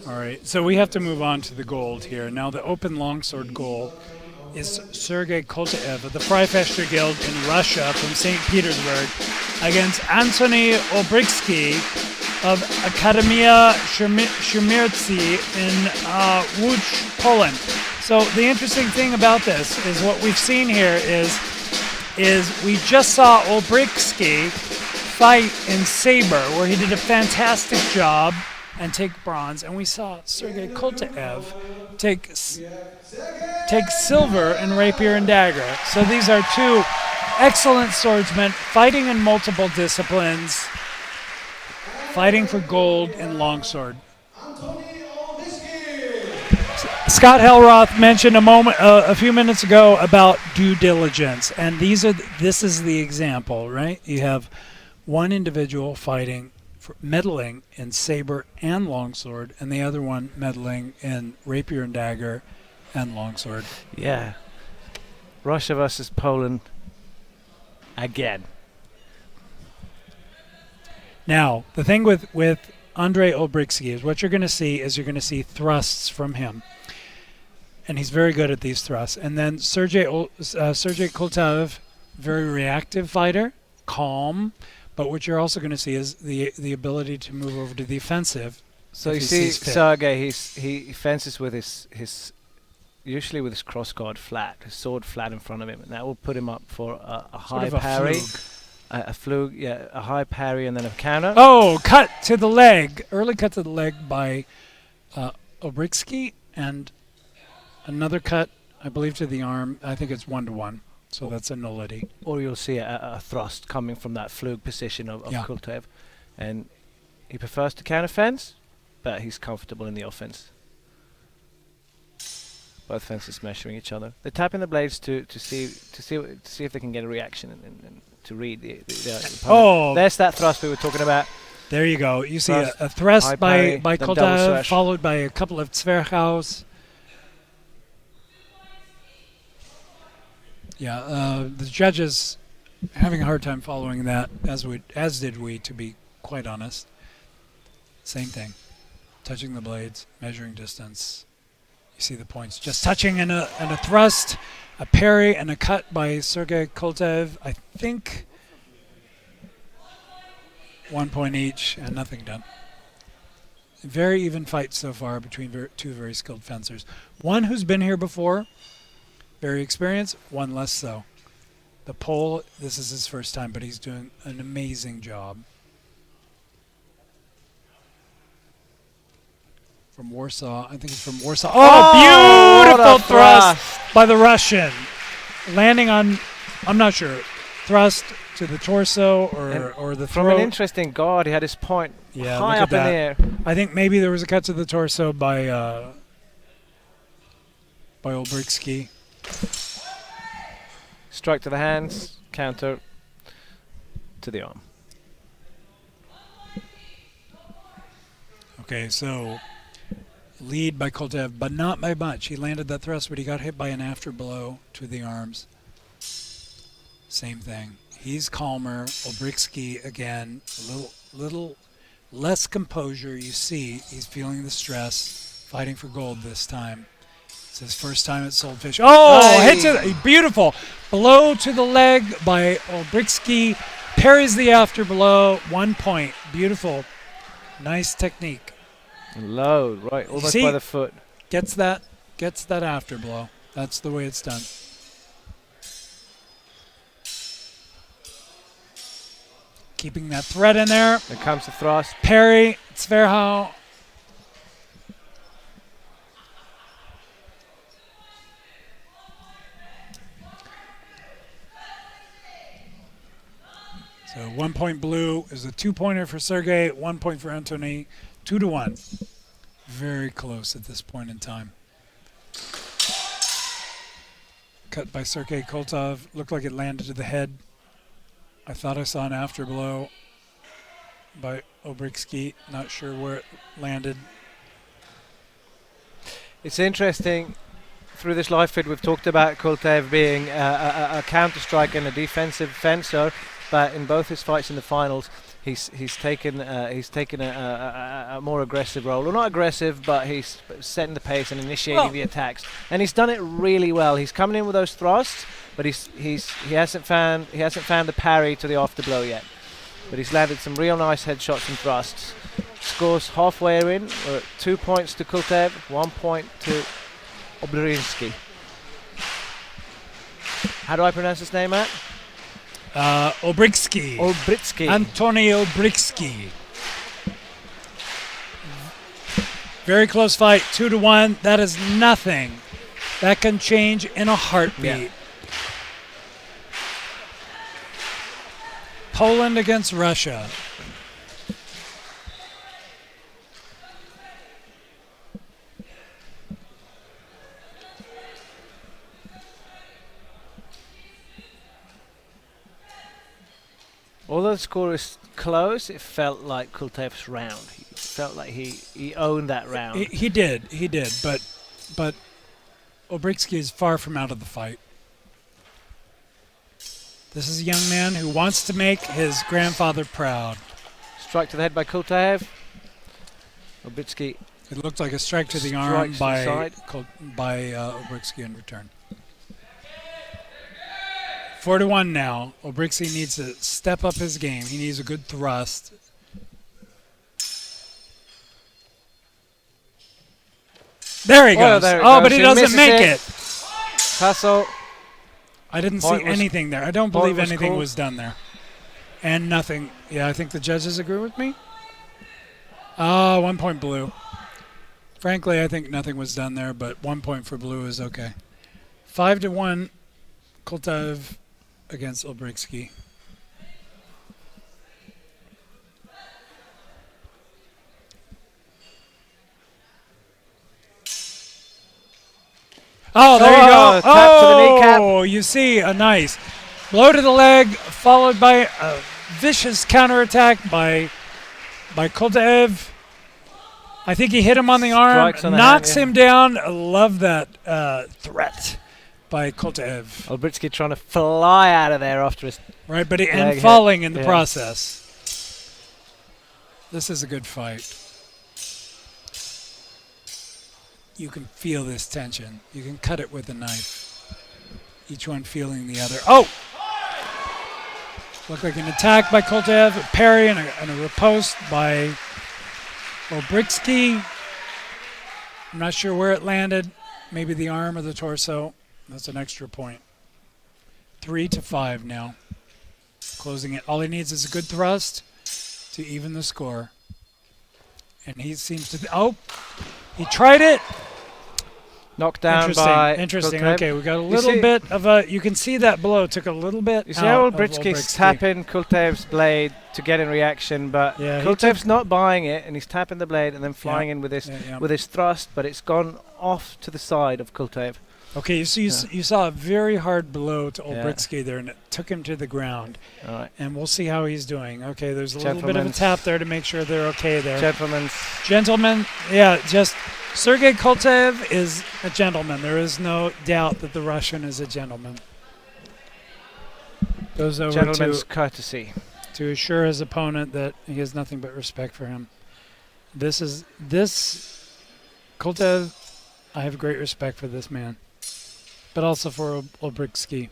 All right, so we have to move on to the gold here. Now, the open longsword goal is Sergei Koltaev of the Freifechter Guild in Russia from St. Petersburg against Antony Obritsky of Akademia Szermiercy in Łódź, Poland. So the interesting thing about this is what we've seen here is we just saw Obritsky fight in saber, where he did a fantastic job and take bronze, and we saw Sergei Koltaev take silver in rapier and dagger. So these are two excellent swordsmen fighting in multiple disciplines, fighting for gold in longsword. Scott Hellroth mentioned a few minutes ago about due diligence, and this is the example, right? You have one individual meddling in saber and longsword, and the other one meddling in rapier and dagger and longsword. Yeah. Russia versus Poland again. Now, the thing with Andrei Obritsky is what you're going to see thrusts from him. And he's very good at these thrusts. And then Sergei Koltaev, very reactive fighter, calm. But what you're also going to see is the ability to move over to the offensive. So you see Sergei, he fences with his usually with his crossguard flat, his sword flat in front of him, and that will put him up for a high parry. A flug, yeah, a high parry and then a counter. Oh, cut to the leg. Early cut to the leg by Obritsky, and another cut, I believe, to the arm. I think it's 1-1. So that's a nullity. Or you'll see a thrust coming from that flug position of Koltaev. And he prefers to counter fence, but he's comfortable in the offense. Both fences measuring each other. They're tapping the blades to see if they can get a reaction and to read the opponent. Oh, there's that thrust we were talking about. There you go. You see a thrust by Koltaev, followed by a couple of Zwerchhaus. Yeah, the judges having a hard time following that, as did we, to be quite honest. Same thing. Touching the blades, measuring distance. You see the points. Just touching and a thrust, a parry, and a cut by Sergei Koltaev. I think 1 point each, and nothing done. Very even fight so far between two very skilled fencers. One who's been here before, very experienced, one less so. The Pole, this is his first time, but he's doing an amazing job. From Warsaw, I think it's from Warsaw. Oh, beautiful thrust by the Russian. Landing on, I'm not sure, thrust to the torso or the throat. From an interesting guard, he had his point high up in the air. I think maybe there was a cut to the torso by Obritsky. Strike to the hands, counter to the arm. Okay, so lead by Koltaev, but not by much. He landed that thrust, but he got hit by an after blow to the arms. Same thing. He's calmer. Obritsky again, a little less composure. You see, he's feeling the stress, fighting for gold this time. It's his first time at Swordfish. Oh, hit to beautiful. Blow to the leg by Obritsky. Parries the after blow. 1 point. Beautiful. Nice technique. Low, right, almost by the foot. Gets that after blow. That's the way it's done. Keeping that thread in there. There comes the thrust. Parry. Zwerchhau. So 1 point blue is a 2-pointer for Sergei, 1 point for Antony, 2-1. Very close at this point in time. Cut by Sergei Koltaev. Looked like it landed to the head. I thought I saw an afterblow by Obritsky. Not sure where it landed. It's interesting. Through this live feed, we've talked about Koltaev being a counter-striker and a defensive fencer. but in both his fights in the finals, he's taken a more aggressive role. Well, not aggressive, but he's setting the pace and initiating the attacks, and he's done it really well. He's coming in with those thrusts, but he hasn't found the parry to the after blow yet. But he's landed some real nice headshots and thrusts. Scores halfway in. We're at 2 points to Kultev, 1 point to Obrynsky. How do I pronounce his name, Matt? Obrynsky. Antoni Obrynsky. Very close fight, 2-1. That is nothing. That can change in a heartbeat. Yeah. Poland against Russia. Although the score is close, it felt like Kultev's round. It felt like he owned that round. He did, but Obrynsky is far from out of the fight. This is a young man who wants to make his grandfather proud. Strike to the head by Kultev. Obrynsky. It looked like a strike to the arm by Obrynsky in return. 4-1 now. Obrynsky needs to step up his game. He needs a good thrust. There he goes. But he doesn't make it. Tassel. I didn't see anything there. I don't believe anything was done there. And nothing. Yeah, I think the judges agree with me. 1 point blue. Frankly, I think nothing was done there, but 1 point for blue is okay. 5-1, Kultev against Obrynsky. Oh, there you go. Tap to the kneecap. Oh, you see a nice blow to the leg, followed by a vicious counterattack by Kultev. I think he hit him on the arm, knocks him down. I love that threat by Kultev. Obrynsky trying to fly out of there after his and falling in the process. This is a good fight. You can feel this tension. You can cut it with a knife. Each one feeling the other. Oh! Looked like an attack by Kultev, a parry and a riposte by Obrynsky. I'm not sure where it landed. Maybe the arm or the torso. That's an extra point. 3-5 now. Closing it. All he needs is a good thrust to even the score. And he seems to... he tried it. Knocked down by Interesting. Kultev. Okay, we got a little bit of a... You can see that blow took a little bit. You see how Obrynsky's tapping Kultev's blade to get in reaction, but Kultev's not buying it, and he's tapping the blade and then flying in with his thrust, but it's gone off to the side of Kultev. Okay, you saw a very hard blow to Obrynsky there, and it took him to the ground. All right. And we'll see how he's doing. Okay, there's a little bit of a tap there to make sure they're okay there. Gentlemen, just Sergei Kultev is a gentleman. There is no doubt that the Russian is a gentleman. Goes over Gentleman's courtesy. To assure his opponent that he has nothing but respect for him. This Kultev, I have great respect for this man. But also for Obrynsky.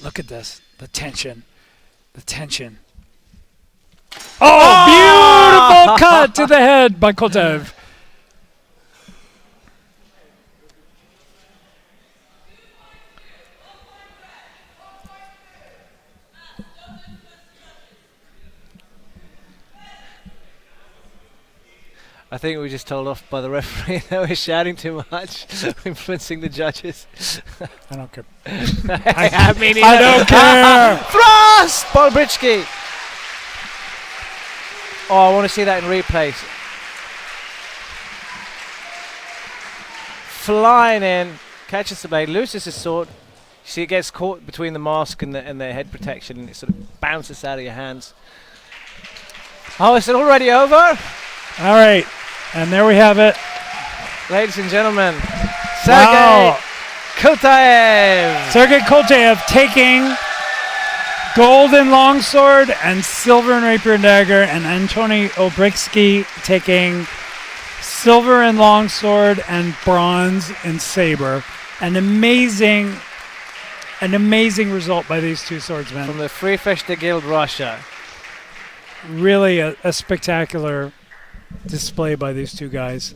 Look at this. The tension. Oh, beautiful cut to the head by Kultev. I think we were just told off by the referee that we're shouting too much, influencing the judges. I don't care. I don't care. Thrust! Obrynsky. Oh, I want to see that in replay. Flying in, catches the blade, loses his sword. You see, it gets caught between the mask and the head protection, and it sort of bounces out of your hands. Oh, is it already over? All right. And there we have it. Ladies and gentlemen, Sergei Kotaev! Sergei Koltaev taking gold in longsword and silver in rapier and dagger, and Antoni Obritsky taking silver in longsword and bronze in saber. An amazing result by these two swordsmen. From the Fäktskola Guild Russia. Really a spectacular display by these two guys.